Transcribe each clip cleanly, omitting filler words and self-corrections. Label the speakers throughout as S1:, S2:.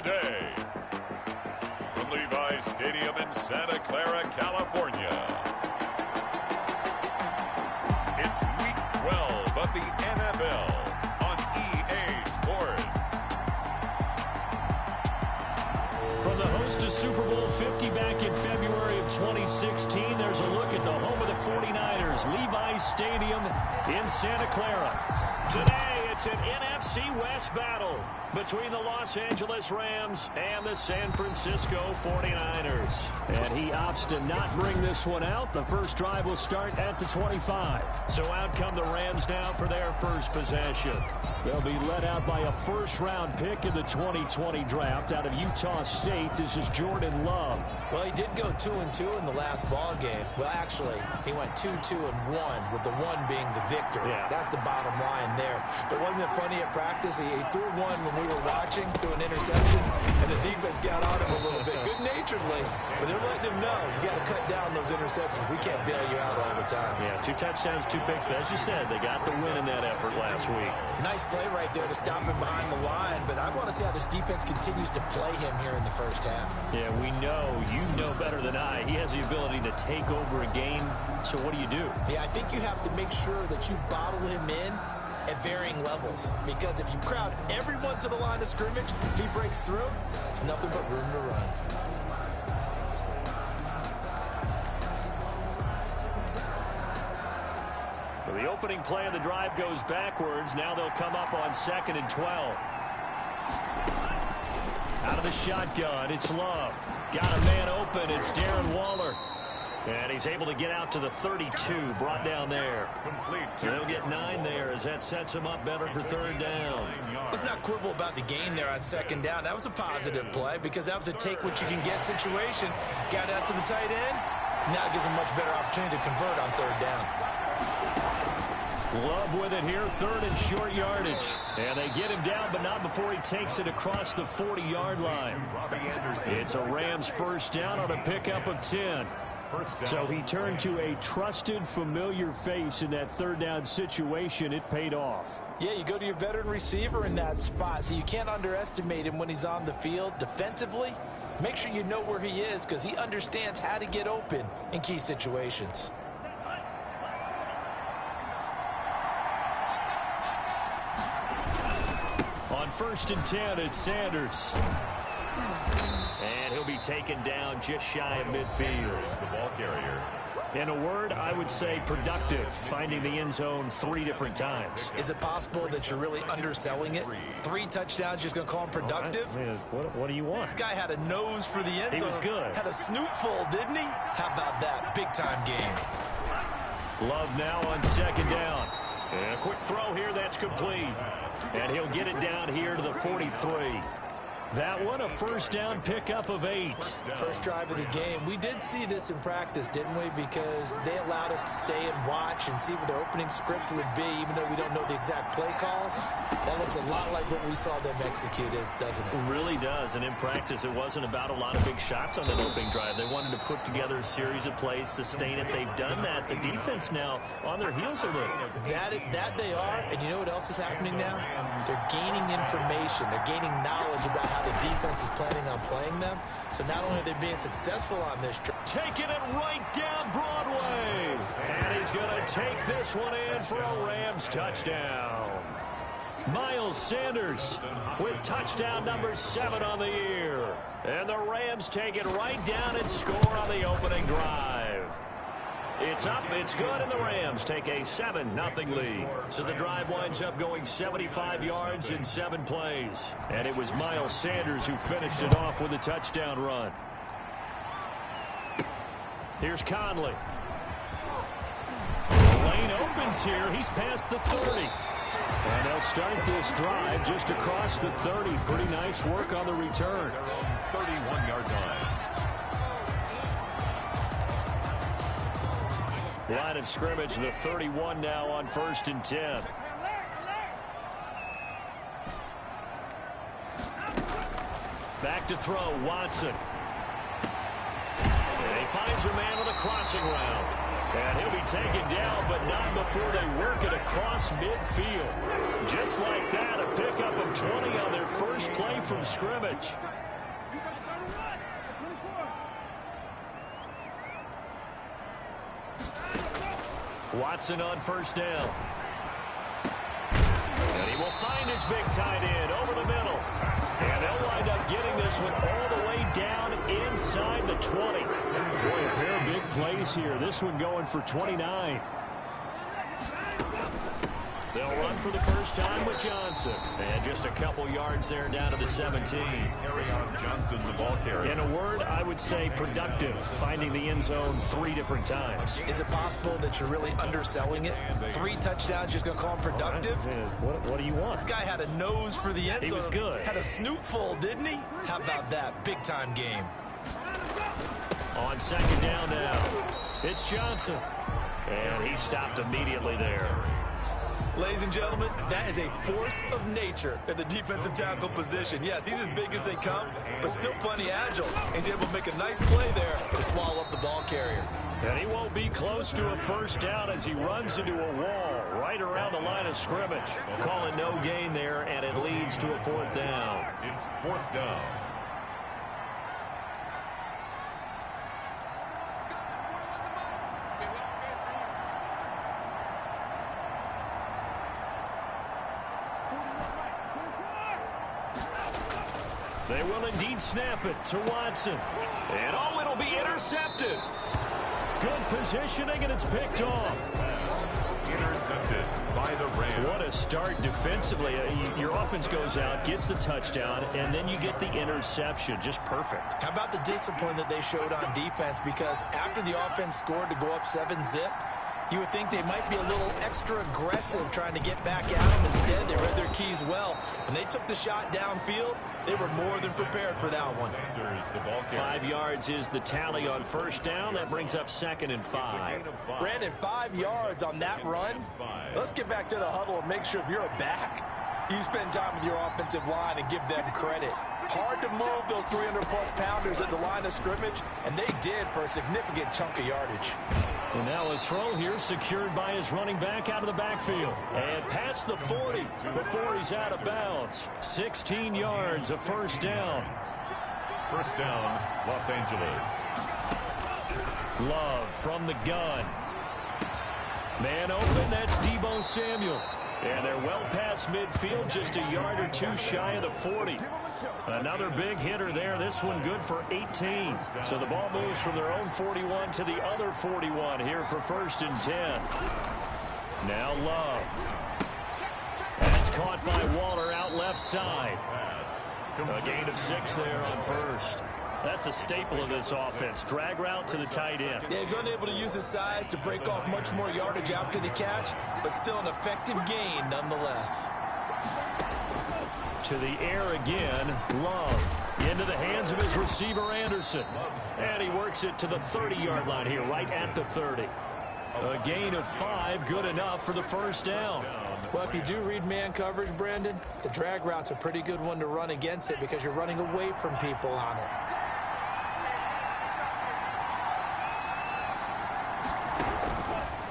S1: today. From Levi's Stadium in Santa Clara, California. It's Week 12 of the MML on EA Sports.
S2: From the host of Super Bowl 50 back in February of 2016, there's a look at the home of the 49ers, Levi's Stadium in Santa Clara. Today, it's an NFC West battle between the Los Angeles Rams and the San Francisco 49ers. And he opts to not bring this one out. The first drive will start at the 25. So out come the Rams now for their first possession. They'll be led out by a first-round pick in the 2020 draft out of Utah State. This is Jordan Love.
S3: Well, he did go 2-2 in the last ball game. Well, actually, he went 2-2-1, with the one being the victor.
S2: Yeah.
S3: That's the bottom line there. But wasn't it funny at practice? He threw one when we were watching, threw an interception, and the defense got on him a little bit. Good-naturedly, but they're letting him know, you got to cut down those interceptions. We can't bail you out all the time.
S2: Yeah, 2 touchdowns, 2 picks. But as you said, they got the win in that effort last week.
S3: Nice play right there to stop him behind the line, but I want to see how this defense continues to play him here in the first half.
S2: Yeah, we know, you know better than I, he has the ability to take over a game. So what do you do?
S3: Yeah, I think you have to make sure that you bottle him in at varying levels, because if you crowd everyone to the line of scrimmage, if he breaks through, there's nothing but room to run.
S2: So the opening play of the drive goes backwards. Now they'll come up on 2nd and 12. Out of the shotgun, it's Love. Got a man open, it's Darren Waller. And he's able to get out to the 32, brought down there. So they'll get 9 there as that sets him up better for 3rd down.
S3: Let's not quibble about the gain there on 2nd down. That was a positive play because that was a take-what-you-can-get situation. Got out to the tight end. Now it gives him much better opportunity to convert on 3rd down.
S2: Love with it here, 3rd and short yardage. And they get him down, but not before he takes it across the 40-yard line. It's a Rams first down on a pickup of 10. So he turned to a trusted, familiar face in that 3rd down situation. It paid off.
S3: Yeah, you go to your veteran receiver in that spot, so you can't underestimate him when he's on the field defensively. Make sure you know where he is because he understands how to get open in key situations.
S2: On 1st and 10, it's Sanders. And he'll be taken down just shy of midfield.
S1: The ball carrier.
S2: In a word, I would say productive, finding the end zone 3 different times.
S3: Is it possible that you're really underselling it? 3 touchdowns, just going to call him productive?
S2: What do you want?
S3: This guy had a nose for the end zone.
S2: He was good.
S3: Had a snootful, didn't he? How about that? Big-time game.
S2: Love now on 2nd down. And a quick throw here, that's complete. And he'll get it down here to the 43. That one, a first down pickup of 8.
S3: First drive of the game. We did see this in practice, didn't we? Because they allowed us to stay and watch and see what their opening script would be, even though we don't know the exact play calls. That looks a lot like what we saw them execute, doesn't it?
S2: It really does. And in practice, it wasn't about a lot of big shots on that opening drive. They wanted to put together a series of plays, sustain it. They've done that. The defense now on their heels a little.
S3: That they are. And you know what else is happening now? They're gaining information. They're gaining knowledge about how the defense is planning on playing them. So not only are they being successful on this trip,
S2: taking it right down Broadway. And he's going to take this one in for a Rams touchdown. Miles Sanders with touchdown number 7 on the year. And the Rams take it right down and score on the opening drive. It's up, it's good, and the Rams take a 7-0 lead. So the drive winds up going 75 yards in 7 plays. And it was Miles Sanders who finished it off with a touchdown run. Here's Conley. Lane opens here. He's past the 30. And they'll start this drive just across the 30. Pretty nice work on the return.
S1: 31-yard line.
S2: Line of scrimmage, the 31 now on 1st and 10. Back to throw, Watson. And he finds finds a man on the crossing route. And he'll be taken down, but not before they work it across midfield. Just like that, a pickup of 20 on their first play from scrimmage. Watson on first down. And he will find his big tight end over the middle. And they'll wind up getting this one all the way down inside the 20. Boy, a pair of big plays here. This one going for 29. They'll run for the first time with Johnson. And just a couple yards there down to the 17.
S1: Carry on Johnson, the ball carrier.
S2: In a word, I would say productive, finding the end zone 3 different times.
S3: Is it possible that you're really underselling it? 3 touchdowns, just going to call him productive?
S2: What do you want?
S3: This guy had a nose for the end zone.
S2: He was good.
S3: Had a snootful, didn't he? How about that? Big-time game.
S2: On second down now, it's Johnson. And he stopped immediately there.
S3: Ladies and gentlemen, that is a force of nature at the defensive tackle position. Yes, he's as big as they come, but still plenty agile. He's able to make a nice play there to swallow up the ball carrier.
S2: And he won't be close to a first down as he runs into a wall right around the line of scrimmage. Calling no gain there, and it leads to a 4th down.
S1: It's 4th down.
S2: They will indeed snap it to Watson. And oh, it'll be intercepted. Good positioning, and it's picked off.
S1: Intercepted by the Rams.
S2: What a start defensively. Your offense goes out, gets the touchdown, and then you get the interception. Just perfect.
S3: How about the discipline that they showed on defense? Because after the offense scored to go up 7-zip, you would think they might be a little extra aggressive trying to get back at them. Instead, they read their keys well. When they took the shot downfield, they were more than prepared for that one.
S2: 5 yards is the tally on first down. That brings up 2nd and 5.
S3: Brandon, 5 yards on that run. Let's get back to the huddle and make sure if you're a back, you spend time with your offensive line and give them credit. Hard to move those 300-plus pounders at the line of scrimmage, and they did for a significant chunk of yardage.
S2: And now a throw here secured by his running back out of the backfield. And past the 40 before he's out of bounds. 16 yards, a first down.
S1: First down, Los Angeles.
S2: Love from the gun. Man open, that's Deebo Samuel. And they're well past midfield, just a yard or 2 shy of the 40. Another big hitter there. This one good for 18. So the ball moves from their own 41 to the other 41 here for 1st and 10. Now Love. That's caught by Waller out left side. A gain of 6 there on first. That's a staple of this offense. Drag route to the tight end.
S3: Yeah, he's unable to use his size to break off much more yardage after the catch, but still an effective gain nonetheless.
S2: To the air again, Love. Into the hands of his receiver, Anderson. And he works it to the 30-yard line here, right at the 30. A gain of 5, good enough for the first down.
S3: Well, if you do read man coverage, Brandon, the drag route's a pretty good one to run against it because you're running away from people on it.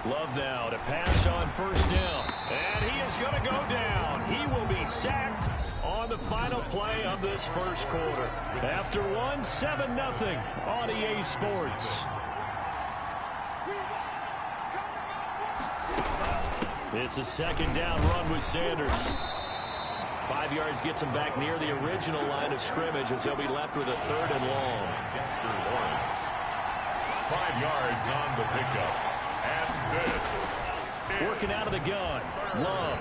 S2: Love now to pass on first down. And he is going to go down. He will be sacked on the final play of this first quarter. After 7-0 on EA Sports. It's a second down run with Sanders. 5 yards gets him back near the original line of scrimmage as he'll be left with a 3rd and long.
S1: 5 yards on the pickup. And this
S2: working out of the gun. Love.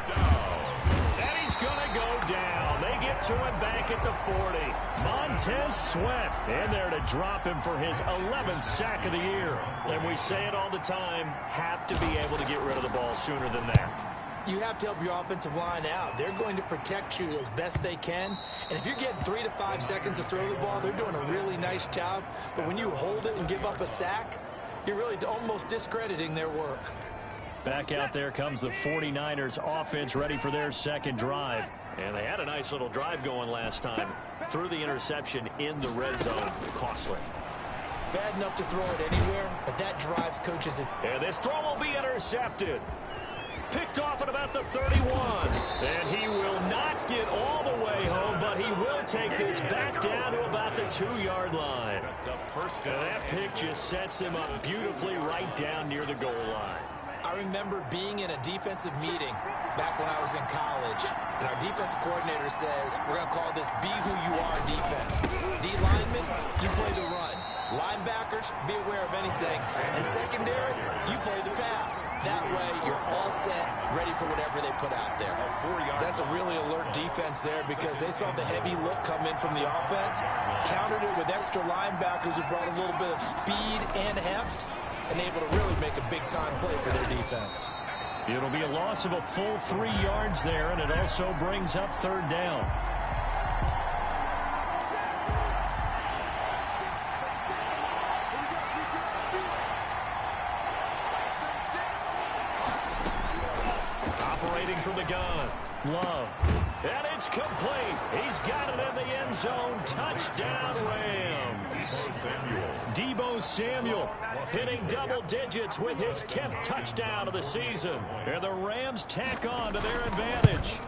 S1: down.
S2: And he's going to go down. They get to him back at the 40. Montez Sweat in there to drop him for his 11th sack of the year. And we say it all the time, have to be able to get rid of the ball sooner than that.
S3: You have to help your offensive line out. They're going to protect you as best they can. And if you're getting 3 to 5 seconds to throw the ball, they're doing a really nice job. But when you hold it and give up a sack, you're really almost discrediting their work.
S2: Back out there comes the 49ers offense ready for their second drive. And they had a nice little drive going last time. Threw the interception in the red zone. Costly.
S3: bad enough to throw it anywhere, but that drives coaches.
S2: And this throw will be intercepted. Picked off at about the 31. And he will not get all the way home, but he will take this back down to about the 2-yard line. And that pick just sets him up beautifully right down near the goal line.
S3: I remember being in a defensive meeting back when I was in college, and our defensive coordinator says, we're going to call this Be Who You Are defense. D linemen, you play the run. Linebackers, be aware of anything. And secondary, you play the pass. That way, you're all set, ready for whatever they put out there. That's a really alert defense there because they saw the heavy look come in from the offense, countered it with extra linebackers who brought a little bit of speed and heft, and able to really make a big-time play for their defense.
S2: It'll be a loss of a full 3 yards there, and it also brings up 3rd down. Operating from the gun, Love. And it's complete. He's got it in the end zone. Touchdown, Rams. Deebo Samuel hitting double digits with his 10th touchdown of the season. And the Rams tack on to their advantage.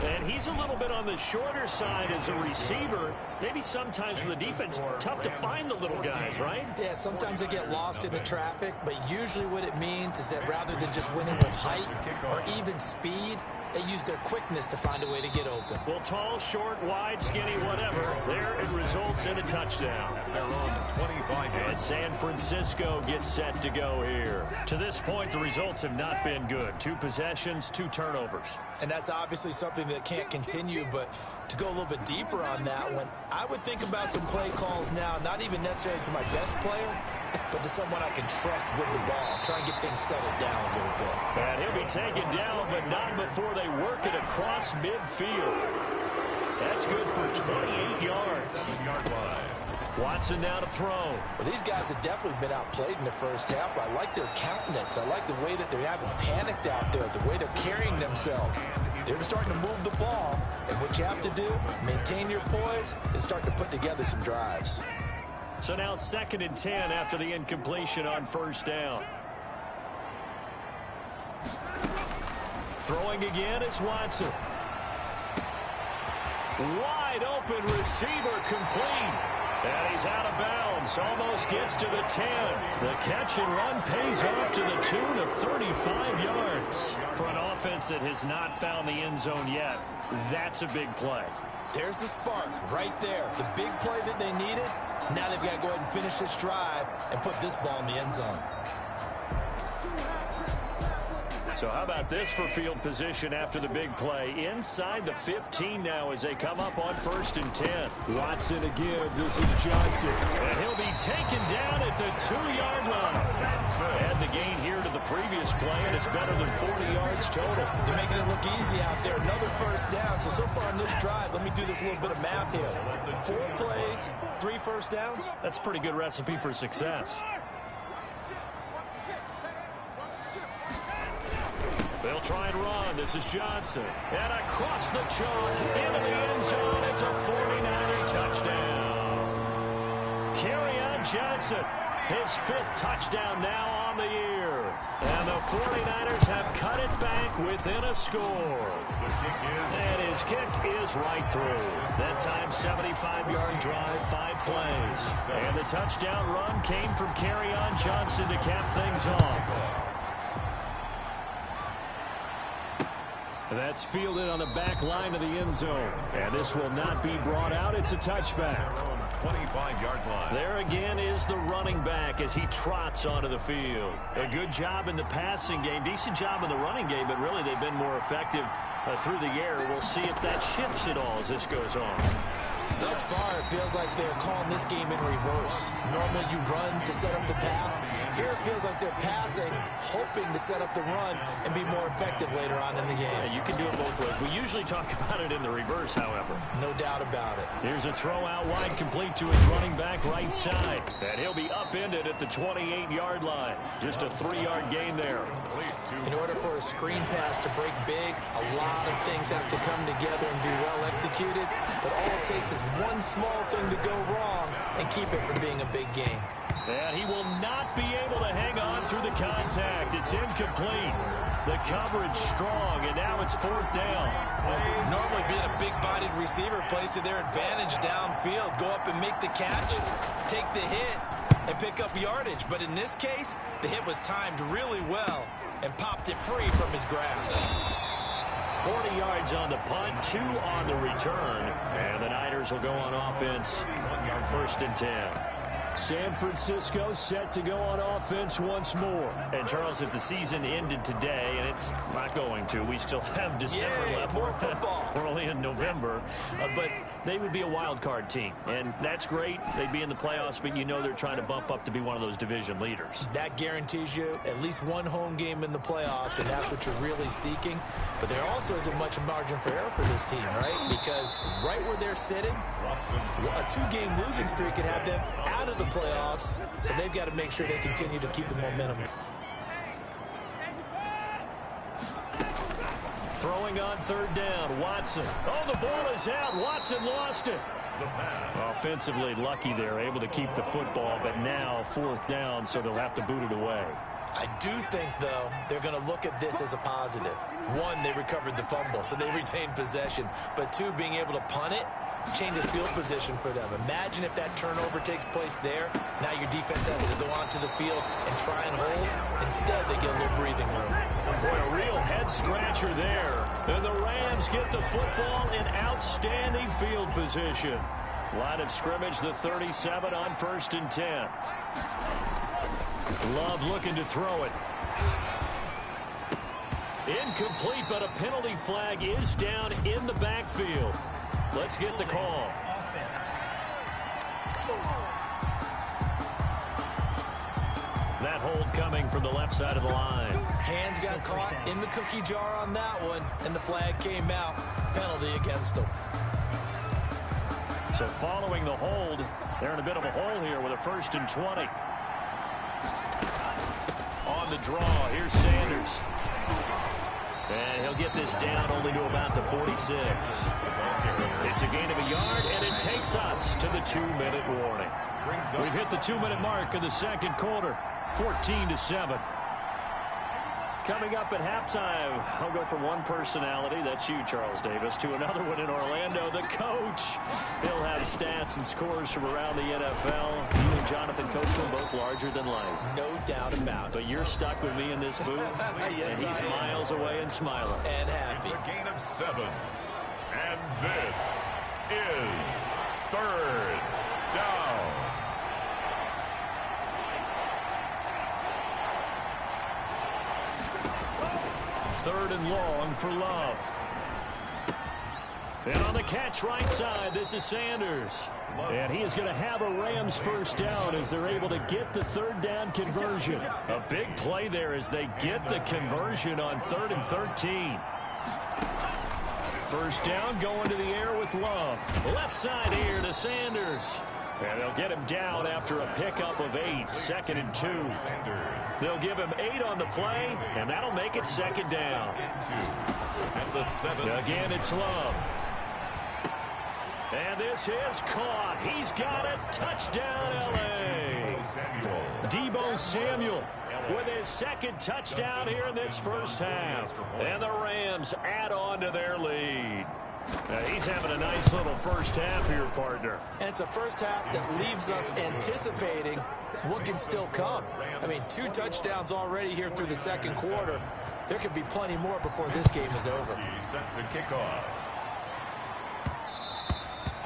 S2: And he's a little bit on the shorter side as a receiver. Maybe sometimes for the defense, tough to find the little guys, right?
S3: Yeah, sometimes they get lost in the traffic, but usually what it means is that rather than just winning with height or even speed, they use their quickness to find a way to get open.
S2: Well, tall, short, wide, skinny, whatever, there it results in a touchdown.
S1: They're on 25.
S2: And San Francisco gets set to go here. To this point, the results have not been good. 2 possessions, 2 turnovers.
S3: And that's obviously something that can't continue, but to go a little bit deeper on that one, I would think about some play calls now, not even necessarily to my best player, but to someone I can trust with the ball. Try and get things settled down a little bit.
S2: And he'll be taken down, but not before they work it across midfield. That's good for 28 yards. Watson now to throw.
S3: Well, these guys have definitely been outplayed in the first half. I like their countenance. I like the way that they haven't panicked out there, the way they're carrying themselves. They're starting to move the ball, and what you have to do, maintain your poise, and start to put together some drives.
S2: So now 2nd and 10 after the incompletion on 1st down. Throwing again is Watson. Wide open receiver complete. And he's out of bounds. Almost gets to the 10. The catch and run pays off to the tune of 35 yards. For an offense that has not found the end zone yet, that's a big play.
S3: There's the spark right there. The big play that they needed. Now they've got to go ahead and finish this drive and put this ball in the end zone.
S2: So how about this for field position after the big play? Inside the 15 now as they come up on 1st and 10. Watson again. This is Johnson. And he'll be taken down at the 2-yard line. Add the gain here to the previous play, and it's better than 40 yards total.
S3: They're making it look easy out there. Another 1st down. So far in this drive, let me do this little bit of math here. 4 plays, 3 1st downs.
S2: That's a pretty good recipe for success. They'll try and run. This is Johnson. And across the chalk into the end zone. It's a 49er touchdown. Kerryon Johnson, his 5th touchdown now on the year. And the 49ers have cut it back within a score. And his kick is right through. That time 75-yard drive, 5 plays. And the touchdown run came from Kerryon Johnson to cap things off. That's fielded on the back line of the end zone. And this will not be brought out. It's a touchback.
S1: 25-yard line.
S2: There again is the running back as he trots onto the field. A good job in the passing game. Decent job in the running game, but really they've been more effective through the air. We'll see if that shifts at all as this goes on.
S3: Thus far, it feels like they're calling this game in reverse. Normally you run to set up the pass. Here it feels like they're passing, hoping to set up the run and be more effective later on in the game.
S2: Yeah, you can do it both ways. We usually talk about it in the reverse, however.
S3: No doubt about it.
S2: Here's a throw out wide, complete to his running back right side. And he'll be upended at the 28-yard line. Just a 3-yard gain there.
S3: In order for a screen pass to break big, a lot of things have to come together and be well executed. But all it takes is one small thing to go wrong and keep it from being a big game.
S2: And he will not be able to hang on through the contact. It's incomplete. The coverage strong, and now it's 4th down.
S3: Normally being a big-bodied receiver plays to their advantage downfield. Go up and make the catch, take the hit, and pick up yardage. But in this case, the hit was timed really well and popped it free from his grasp.
S2: 40 yards on the punt, 2 on the return. And the Niners will go on offense on 1st and 10. San Francisco set to go on offense once more. And, Charles, if the season ended today, and it's not going to, we still have December left.
S3: More football.
S2: We're only in November. But they would be a wild card team. And that's great. They'd be in the playoffs, but you know they're trying to bump up to be one of those division leaders.
S3: That guarantees you at least one home game in the playoffs, and that's what you're really seeking. But there also isn't much margin for error for this team, right? Because right where they're sitting, a 2-game losing streak could have them out of the playoffs, so they've got to make sure they continue to keep the momentum.
S2: Throwing on 3rd down, Watson. Oh, the ball is out. Watson lost it. Offensively lucky they're able to keep the football, but now 4th down, so they'll have to boot it away.
S3: I do think, though, they're going to look at this as a positive. 1, they recovered the fumble, so they retained possession. But 2, being able to punt it changes field position for them. Imagine if that turnover takes place there. Now your defense has to go onto the field and try and hold. Instead, they get a little breathing room.
S2: Boy, a real head-scratcher there. And the Rams get the football in outstanding field position. Line of scrimmage, the 37 on 1st and 10. Love looking to throw it. Incomplete, but a penalty flag is down in the backfield. Let's get the call. That hold coming from the left side of the line.
S3: Hands got caught in the cookie jar on that one, and the flag came out. Penalty against them.
S2: So following the hold, they're in a bit of a hole here with a 1st and 20. On the draw, here's Sanders. And he'll get this down only to about the 46. It's a gain of a yard, and it takes us to the 2-minute warning. We've hit the 2-minute mark of the 2nd quarter, 14-7. Coming up at halftime, I'll go from one personality, that's you, Charles Davis, to another one in Orlando, the coach. He'll have stats and scores from around the NFL. You and Jonathan Coachman both larger than life.
S3: No doubt about it.
S2: But you're stuck with me in this booth,
S3: yes,
S2: and he's miles away and smiling.
S1: It's
S3: And happy.
S1: a gain of 7. And this is 3rd down.
S2: 3rd and long for Love. And on the catch right side, this is Sanders. And he is going to have a Rams 1st down as they're able to get the 3rd down conversion. A big play there as they get the conversion on 3rd and 13. 1st down going to the air with Love. Left side here to Sanders. And they'll get him down after a pickup of 8, 2nd and 2. They'll give him 8 on the play, and that'll make it 2nd down.
S1: At the 7.
S2: Again, it's Love. And this is caught. He's got it. Touchdown, L.A. Deebo Samuel with his 2nd touchdown here in this 1st half. And the Rams add on to their lead. He's having a nice little 1st half here, partner.
S3: And it's a 1st half that leaves us anticipating what can still come. I mean, 2 touchdowns already here through the 2nd quarter. There could be plenty more before this game is over.
S1: He's set to kick off.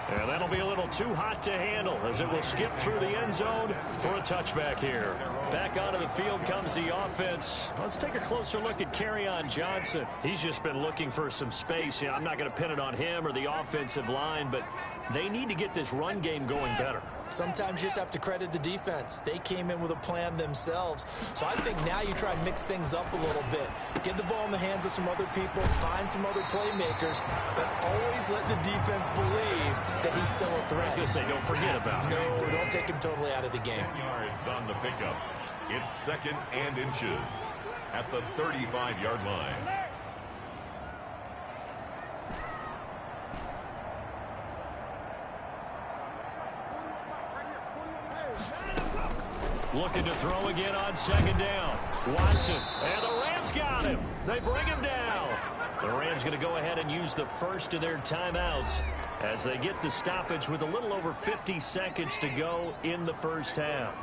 S2: And that'll be a little too hot to handle as it will skip through the end zone for a touchback here. Back onto the field comes the offense. Let's take a closer look at Kerryon Johnson. He's just been looking for some space. I'm not going to pin it on him or the offensive line, but they need to get this run game going better.
S3: Sometimes you just have to credit the defense. They came in with a plan themselves. So I think now you try and mix things up a little bit. Get the ball in the hands of some other people, find some other playmakers, but always let the defense believe that he's still a threat.
S2: I was going to say, don't forget about him.
S3: No, don't take him totally out of the game.
S1: 10 yards on the pickup. It's 2nd and inches at the 35-yard line.
S2: Looking to throw again on second down. Watson, and the Rams got him. They bring him down. The Rams going to go ahead and use the first of their timeouts as they get the stoppage with a little over 50 seconds to go in the first half.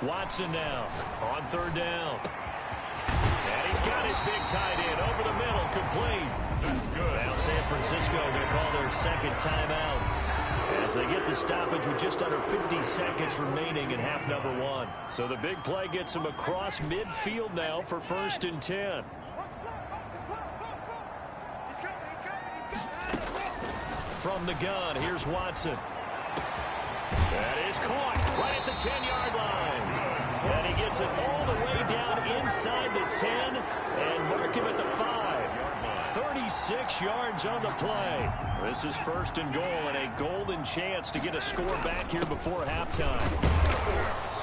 S2: Watson now on third down. And he's got his big tight end over the middle, complete.
S1: That's good.
S2: Now San Francisco going to call their second timeout as they get the stoppage with just under 50 seconds remaining in half number one. So the big play gets them across midfield now for 1st and 10. From the gun, here's Watson. That is caught right at the 10-yard line. And he gets it all the way down inside the 10 and mark him at the 5. 36 yards on the play. This is 1st and goal and a golden chance to get a score back here before halftime.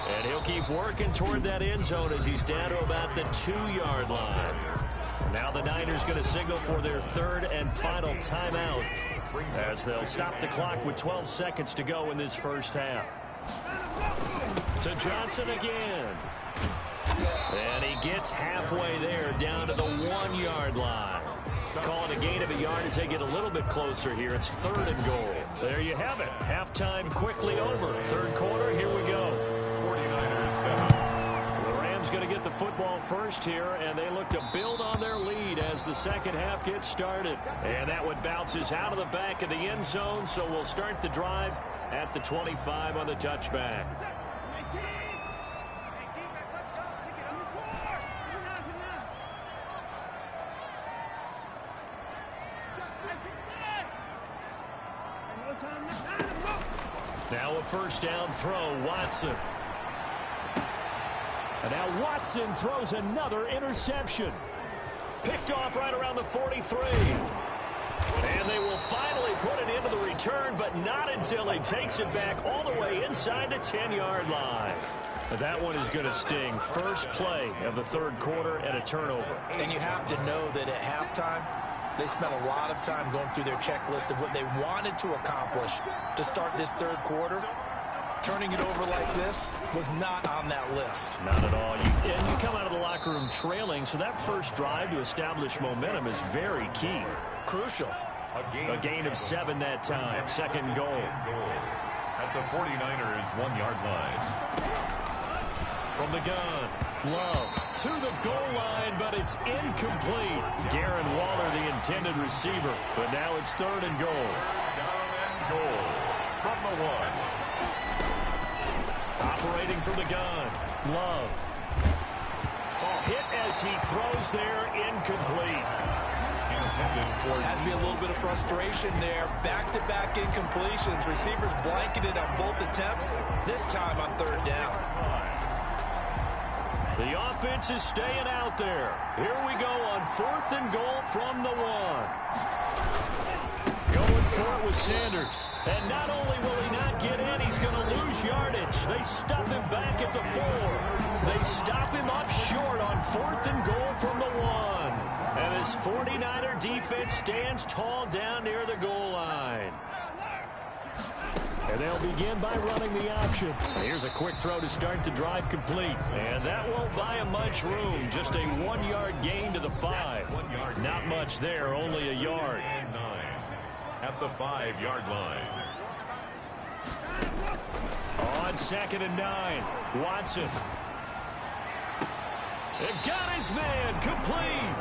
S2: And he'll keep working toward that end zone as he's down to about the 2-yard line. Now the Niners going to signal for their 3rd and final timeout as they'll stop the clock with 12 seconds to go in this first half. To Johnson again. And he gets halfway there down to the 1-yard line. Call it a gain of a yard as they get a little bit closer here. It's 3rd and goal. There you have it. Halftime quickly over. 3rd quarter, here we go.
S1: 49ers set up.
S2: The Rams going to get the football first here, and they look to build on their lead as the second half gets started. And that one bounces out of the back of the end zone, so we'll start the drive at the 25 on the touchback. Now a first down throw, Watson. And now Watson throws another interception. Picked off right around the 43. And they will finally put it into the return, but not until he takes it back all the way inside the 10-yard line. That one is going to sting. First play of the 3rd quarter and a turnover.
S3: And you have to know that at halftime, they spent a lot of time going through their checklist of what they wanted to accomplish to start this 3rd quarter. Turning it over like this was not on that list.
S2: Not at all. And you come out of the locker room trailing, so that first drive to establish momentum is very key.
S3: Crucial.
S2: A gain of 7 that time. 2nd and goal.
S1: At the 49ers 1-yard line.
S2: From the gun, Love to the goal line, but it's incomplete. Darren Waller, the intended receiver, but now it's 3rd and goal.
S1: Down and goal from the 1.
S2: Operating from the gun, Love. Hit as he throws there, incomplete.
S3: Has to be a little bit of frustration there. Back-to-back incompletions. Receivers blanketed on both attempts, this time on 3rd down.
S2: The offense is staying out there. Here we go on 4th and goal from the 1. Going for it with Sanders. And not only will he not get in, he's going to lose yardage. They stuff him back at the 4. They stop him up short on 4th and goal from the 1. And his 49er defense stands tall down near the goal line. And they'll begin by running the option. Here's a quick throw to start the drive complete. And that won't buy him much room. Just a 1-yard gain to the 5. Not much there, only a yard.
S1: At the 5-yard line.
S2: On 2nd and 9, Watson. It got his man complete.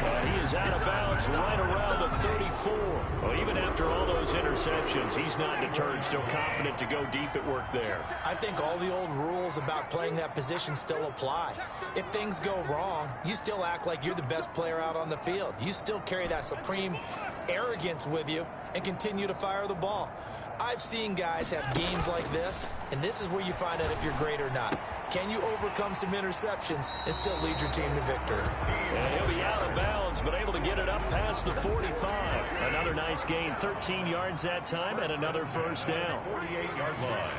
S2: And he is out of bounds right around the 34. Well, even after all those interceptions, he's not deterred, still confident to go deep at work there.
S3: I think all the old rules about playing that position still apply. If things go wrong, you still act like you're the best player out on the field. You still carry that supreme arrogance with you and continue to fire the ball. I've seen guys have games like this, and this is where you find out if you're great or not. Can you overcome some interceptions and still lead your team to victory?
S2: And he'll be out of bounds, but able to get it up past the 45. Another nice gain, 13 yards that time, and another first down.
S1: 48-yard line.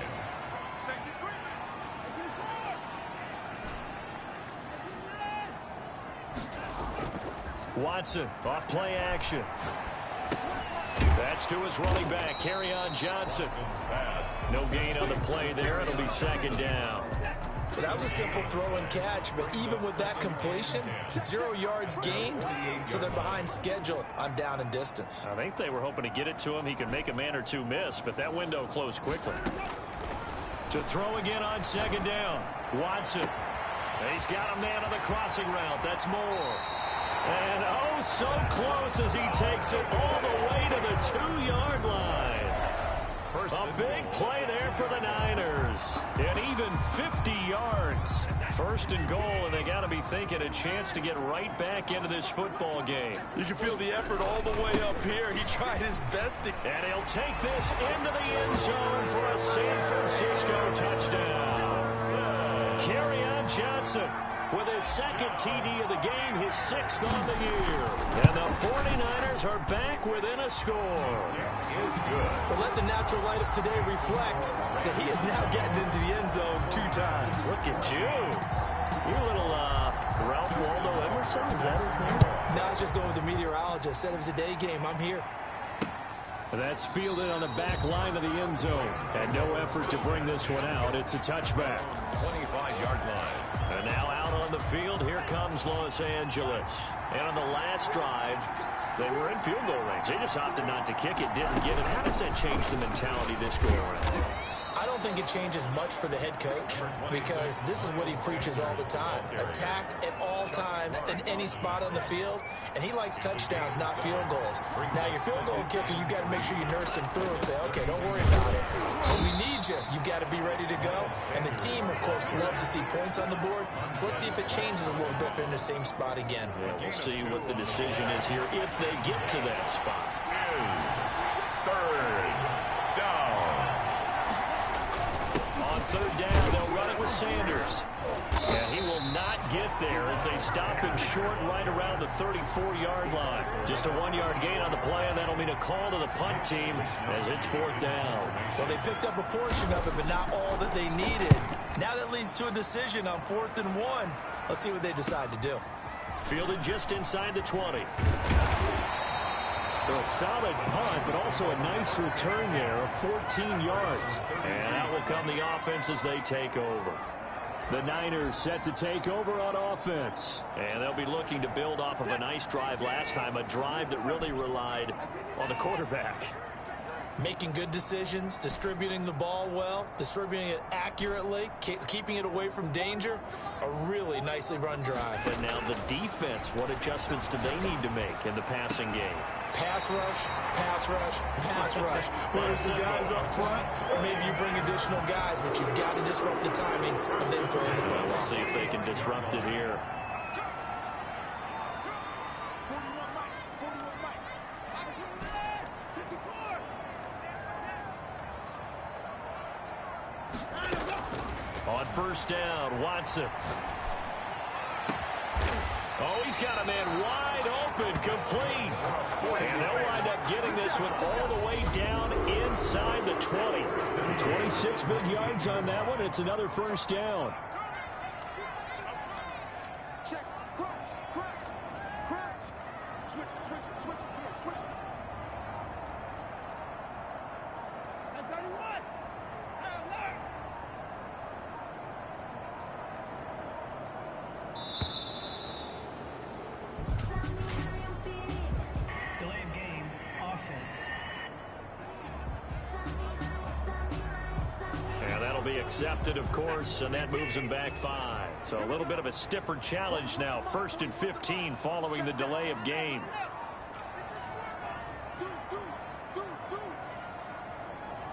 S2: Watson off play action. That's to his running back, Kerryon Johnson. No gain on the play there. It'll be second down.
S3: Well, that was a simple throw and catch, but even with that completion, 0 yards gained, so they're behind schedule on down and distance.
S2: I think they were hoping to get it to him. He could make a man or two miss, but that window closed quickly. To throw again on second down, Watson. He's got a man on the crossing route. That's Moore. And oh, so close as he takes it all the way to the 2-yard line. A big play there for the Niners. And even 50 yards. First and goal, and they got to be thinking a chance to get right back into this football game.
S3: You can feel the effort all the way up here. He tried his best to...
S2: And he'll take this into the end zone for a San Francisco touchdown. Kerryon Johnson with his second TD of the game, his 6th on the year. And the 49ers are back within a score.
S1: Is good.
S3: But let the natural light of today reflect that he is now getting into the end zone 2 times.
S2: Look at you. You little Ralph Waldo Emerson, is that his name?
S3: No, I was just going with the meteorologist. Said it was a day game. I'm here.
S2: That's fielded on the back line of the end zone. And no effort to bring this one out. It's a touchback.
S1: 25-yard line.
S2: And now out on the field, here comes Los Angeles. And on the last drive, they were in field goal range. They just opted not to kick it, didn't get it. How does that change the mentality this go around?
S3: I don't think it changes much for the head coach because this is what he preaches all the time. Attack at all times in any spot on the field, and he likes touchdowns, not field goals. Now, your field goal kicker, you got to make sure you nurse him through and say, okay, don't worry about it. When we need you, you've got to be ready to go. And the team, of course, loves to see points on the board. So let's see if it changes a little bit if they're in the same spot again.
S2: Yeah, we'll see what the decision is here if they get to that spot.
S1: Third down.
S2: On third down, they'll run it with Sanders. And he will not get there as they stop him short right around the 34-yard line. Just a 1-yard gain on the play, and that'll mean a call to the punt team as it's 4th down.
S3: Well, they picked up a portion of it, but not all that they needed. Now that leads to a decision on 4th and 1. Let's see what they decide to do.
S2: Fielded just inside the 20. A solid punt, but also a nice return there of 14 yards. And out will come the offense as they take over. The Niners set to take over on offense. And they'll be looking to build off of a nice drive last time, a drive that really relied on the quarterback.
S3: Making good decisions, distributing the ball well, distributing it accurately, keeping it away from danger. A really nicely run drive.
S2: And now the defense, what adjustments do they need to make in the passing game?
S3: Pass rush, pass rush, pass rush. Whether it's the guys up front or maybe you bring additional guys, but you've got to disrupt the timing of them playing the football.
S2: We'll see if they can disrupt it here. On first down, Watson. Oh, he's got a man wide open, complete. And they'll wind up getting this one all the way down inside the 20. 26 big yards on that one. It's another first down.
S4: Check, crunch, crunch, crunch. Switch it, switch it, switch it. Come on, switch it. Hey, 31. Hey, alert.
S5: Delay of game, offense.
S2: And that'll be accepted, of course, and that moves them back 5. So a little bit of a stiffer challenge now. 1st and 15 following the delay of game.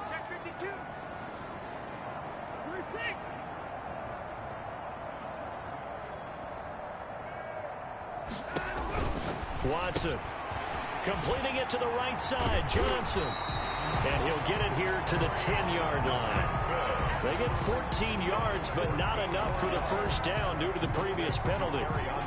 S4: Check 52. 36.
S2: Watson completing it to the right side. Johnson. And he'll get it here to the 10-yard line. They get 14 yards, but not enough for the first down due to the previous penalty.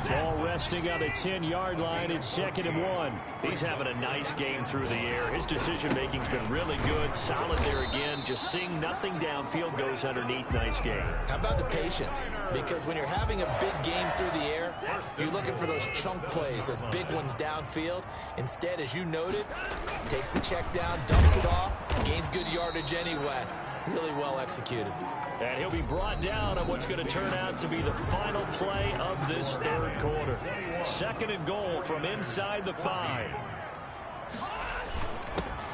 S2: Ball resting on the 10-yard line. It's 2nd and 1. He's having a nice game through the air. His decision-making's been really good. Solid there again. Just seeing nothing downfield goes underneath. Nice game.
S3: How about the patience? Because when you're having a big game through the air, you're looking for those chunk plays, those big ones downfield. Instead, as you noted, takes the check down, dumps it off, gains good yardage anyway. Really well executed.
S2: And he'll be brought down on what's going to turn out to be the final play of this third quarter. 2nd and goal from inside the 5.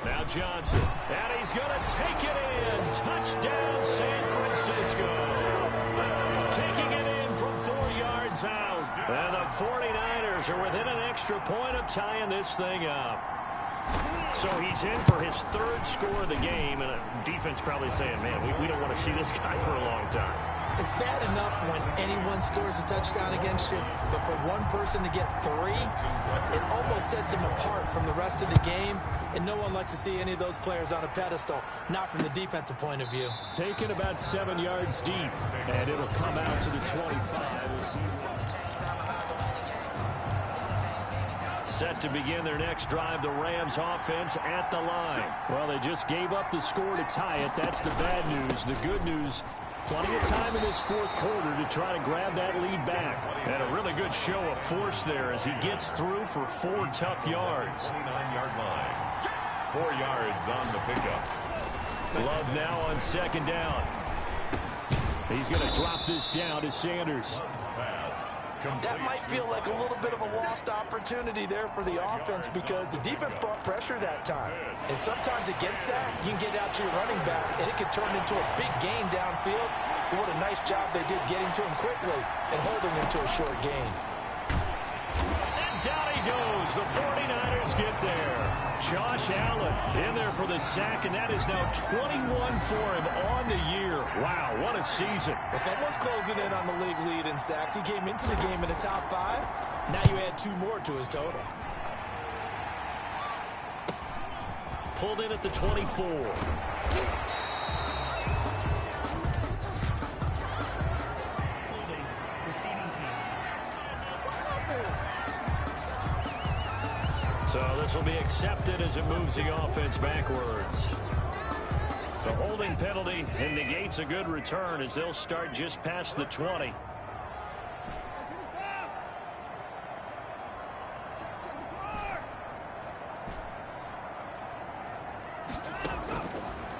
S2: Now Johnson. And he's going to take it in. Touchdown, San Francisco. Taking it in from 4 yards out. And the 49ers are within an extra point of tying this thing up. So he's in for his 3rd score of the game, and defense probably saying, man, we don't want to see this guy for a long time.
S3: It's bad enough when anyone scores a touchdown against you, but for one person to get 3, it almost sets him apart from the rest of the game, and no one likes to see any of those players on a pedestal, not from the defensive point of view.
S2: Taken about 7 yards deep, and it'll come out to the 25. We'll see. Set to begin their next drive, the Rams offense at the line. Well, they just gave up the score to tie it. That's the bad news. The good news, plenty of time in this 4th quarter to try to grab that lead back. And a really good show of force there as he gets through for 4 tough yards.
S1: 29-yard line. 4 yards on the pickup.
S2: Love now on 2nd down. He's going to drop this down to Sanders.
S3: That might feel like a little bit of a lost opportunity there for the offense because the defense brought pressure that time. And sometimes against that, you can get out to your running back, and it could turn into a big gain downfield. But what a nice job they did getting to him quickly and holding him to a short gain.
S2: And down he goes. The 49ers get there. Josh Allen in there for the sack, and that is now 21 for him on the year. Wow, what a season.
S3: Well, someone's closing in on the league lead in sacks. He came into the game in the top 5. Now you add 2 more to his total.
S2: Pulled in at the 24.
S5: Holding, receiving team.
S2: So this will be accepted as it moves the offense backwards. The holding penalty and negates a good return as they'll start just past the 20.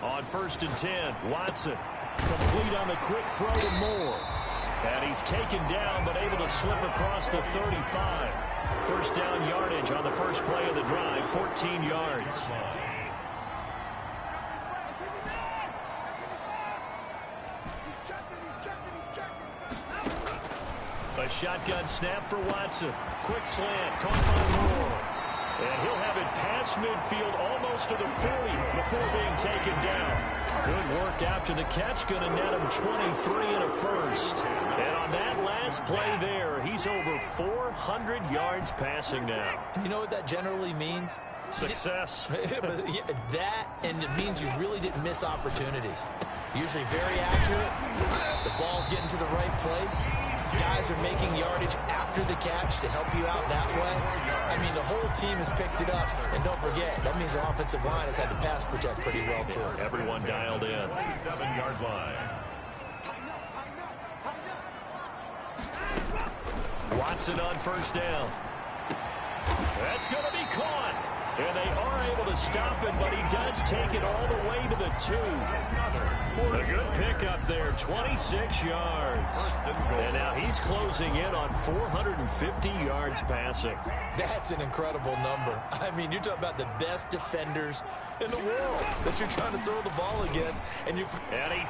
S2: On 1st and 10, Watson complete on the quick throw to Moore. And he's taken down but able to slip across the 35. First down yardage on the first play of the drive, 14 yards. A shotgun snap for Watson. Quick slant, caught by Moore. And he'll have it past midfield almost to the 40 before being taken down. Good work after the catch, going to net him 23 and a first. And on that last play there, he's over 400 yards passing now.
S3: You know what that generally means?
S2: Success.
S3: That, and it means you really didn't miss opportunities. Usually very accurate. The ball's getting to the right place. Guys are making yardage after the catch to help you out that way. I mean, the whole team has picked it up. And don't forget, that means the offensive line has had to pass protect pretty well, too.
S2: Everyone dialed in.
S1: 7-yard line.
S2: Watson on first down. That's going to be caught. And they are able to stop him, but he does take it all the way to the 2. A good pickup there, 26 yards. And now he's closing in on 450 yards passing.
S3: That's an incredible number. I mean, you're talking about the best defenders in the world that you're trying to throw the ball against. And he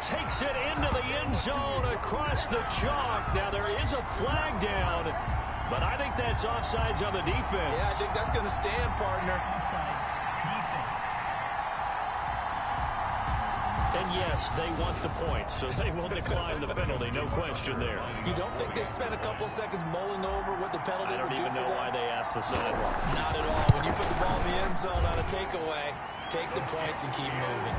S2: takes it into the end zone across the chalk. Now there is a flag down, but I think that's offsides on the defense.
S3: Yeah, I think that's going to stand, partner.
S5: Offside. Defense.
S2: And yes, they want the points, so they will decline the penalty. No question there.
S3: You don't think they spent a couple of seconds mulling over what the penalty would do for them?
S2: I don't even know why they asked the sideline.
S3: Not at all. When you put the ball in the end zone on a takeaway, Take the points and keep moving.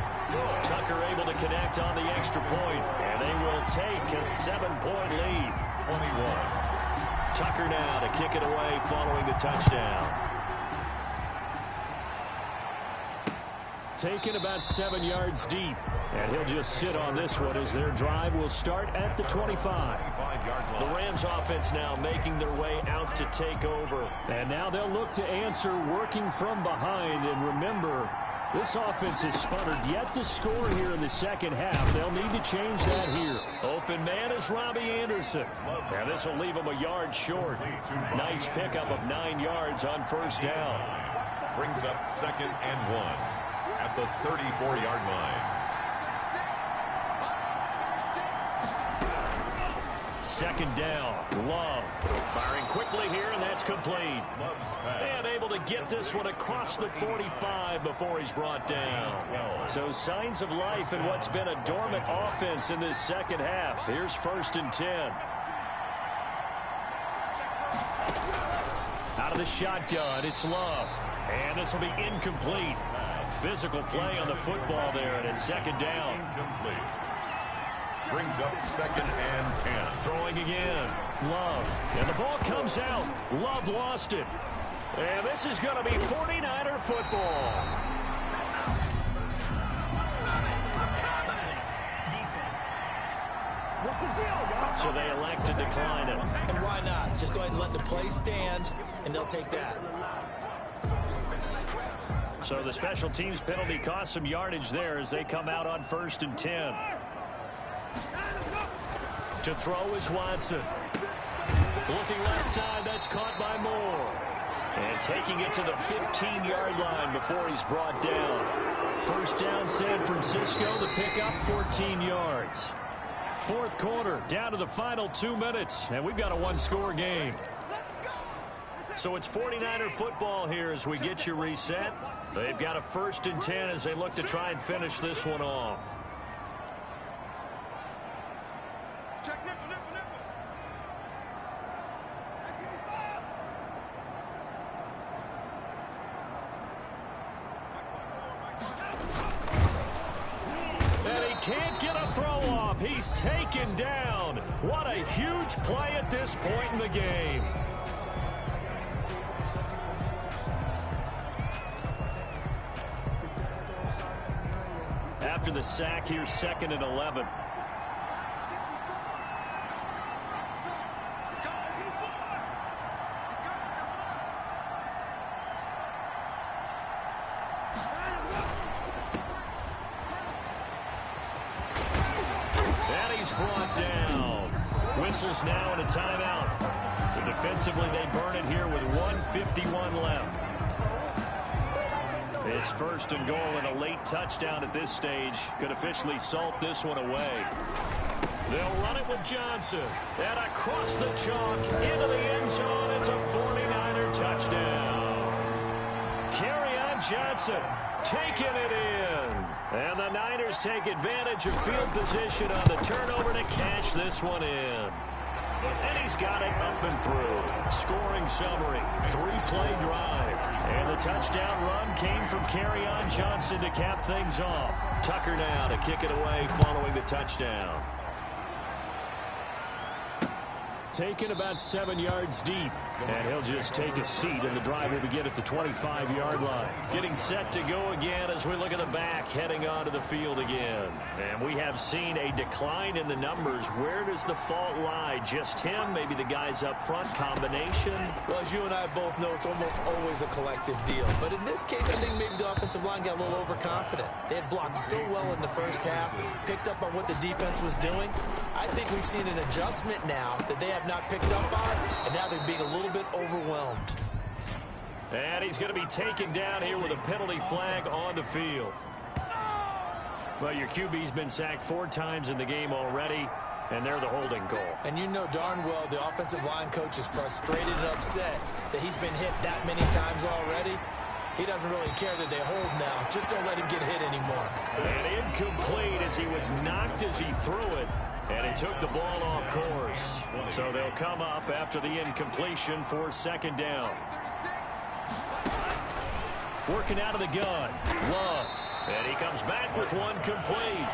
S2: Tucker able to connect on the extra point, and they will take a 7-point lead.
S1: 21.
S2: Tucker now to kick it away following the touchdown. Taken about 7 yards deep, and he'll just sit on this one as their drive will start at the 25. The Rams offense now making their way out to take over. And now they'll look to answer working from behind. And remember, this offense has sputtered yet to score here in the second half. They'll need to change that here. Open man is Robbie Anderson. And this will leave him a yard short. Nice pickup of 9 yards on first down.
S1: Brings up 2nd and 1 at the 34-yard line.
S2: Second down. Love firing quickly here, and that's complete. And able to get this one across the 45 before he's brought down. So signs of life in what's been a dormant offense in this second half. Here's 1st and 10. Out of the shotgun, it's Love. And this will be incomplete. Physical play on the football there, and it's 2nd down.
S1: Incomplete. Brings up 2nd and 10.
S2: Throwing again. Love. And the ball comes out. Love lost it. And this is going to be 49er football.
S5: Defense.
S4: What's the deal, guys?
S2: So they elect to decline it.
S3: And why not? Just go ahead and let the play stand, and they'll take that.
S2: So the special teams penalty cost some yardage there as they come out on 1st and 10. To throw is Watson. Looking left side, that's caught by Moore. And taking it to the 15-yard line before he's brought down. 1st down, San Francisco. The pickup, 14 yards. 4th quarter, down to the final 2 minutes. And we've got a 1-score game. So it's 49er football here as we get you reset. They've got a 1st and 10 as they look to try and finish this one off.
S4: Check nickel, nickel, nickel.
S2: And he can't get a throw off. He's taken down. What a huge play at this point in the game. After the sack, here's 2nd and 11. And he's brought down. Whistles now in a timeout. So defensively, they burn it here with 1:51 left. It's 1st and goal, and a late touchdown at this stage could officially salt this one away. They'll run it with Johnson. And across the chalk, into the end zone. It's a 49er touchdown. Kerryon Johnson taking it in. And the Niners take advantage of field position on the turnover to cash this one in. And he's got it up and through. Scoring summary, 3-play drive. And the touchdown run came from Kerryon Johnson to cap things off. Tucker now to kick it away following the touchdown. Taken about 7 yards deep. And he'll just take a seat, and the drive will begin at the 25-yard line. Getting set to go again as we look at the back, heading onto the field again. And we have seen a decline in the numbers. Where does the fault lie? Just him? Maybe the guys up front? Combination?
S3: Well, as you and I both know, it's almost always a collective deal. But in this case, I think maybe the offensive line got a little overconfident. They had blocked so well in the first half, picked up on what the defense was doing. I think we've seen an adjustment now that they have not picked up on, and now they're being a little bit overwhelmed.
S2: And he's going to be taken down here with a penalty flag on the field. Well, your QB's been sacked 4 times in the game already, and they're the holding call.
S3: And you know darn well the offensive line coach is frustrated and upset that he's been hit that many times already. He doesn't really care that they hold now. Just don't let him get hit anymore.
S2: And incomplete as he was knocked as he threw it. And he took the ball off course. So they'll come up after the incompletion for 2nd down. Working out of the gun. Love. And he comes back with one complete.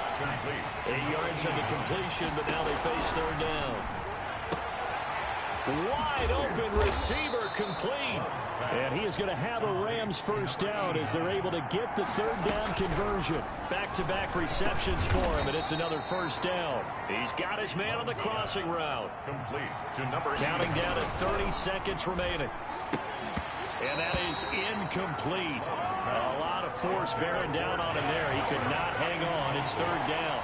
S2: 8 yards on the completion, but now they face third down. Wide open receiver complete. And he is going to have a Rams first down as they're able to get the third down conversion. Back-to-back receptions for him, and it's another first down. He's got his man on the crossing route.
S1: Complete to number 8.
S2: Counting down to 30 seconds remaining. And that is incomplete. A lot of force bearing down on him there. He could not hang on. It's third down.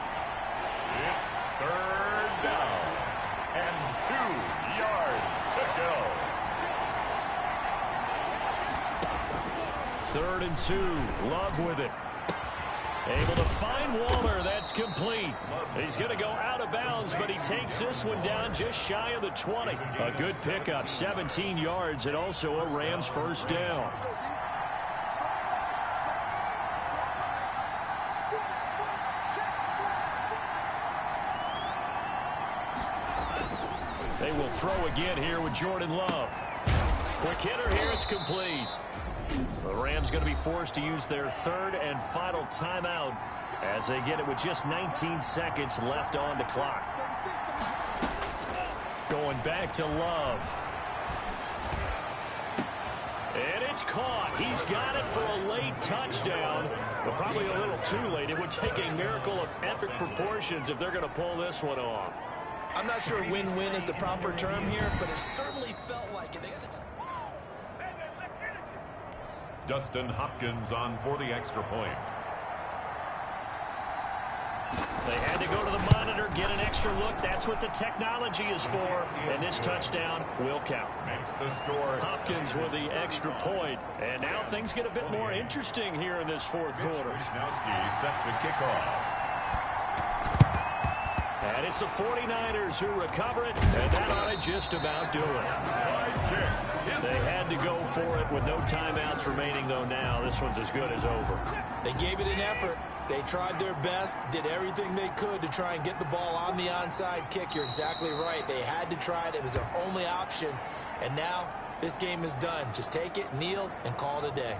S1: It's third down. And 2 yards to go.
S2: 3rd and 2. Love with it. Able to find Waller. That's complete. He's going to go out of bounds, but he takes this one down just shy of the 20. A good pickup, 17 yards, and also a Rams first down. They will throw again here with Jordan Love. Quick hitter here, it's complete. The Rams going to be forced to use their 3rd and final timeout as they get it with just 19 seconds left on the clock. Going back to Love. And it's caught. He's got it for a late touchdown, but probably a little too late. It would take a miracle of epic proportions if they're going to pull this one off.
S3: I'm not sure win-win is the proper term here, but it certainly felt like it.
S1: Dustin Hopkins on for the extra point.
S2: They had to go to the monitor, get an extra look. That's what the technology is for. And this touchdown will count.
S1: Makes the score.
S2: Hopkins with the extra point. And now things get a bit more interesting here in this 4th quarter.
S1: Wisnowski set to kick off.
S2: And it's the 49ers who recover it, and that ought to just about do it. They had to go for it with no timeouts remaining, though now. This one's as good as over.
S3: They gave it an effort. They tried their best, did everything they could to try and get the ball on the onside kick. You're exactly right. They had to try it. It was their only option. And now this game is done. Just take it, kneel, and call it a day.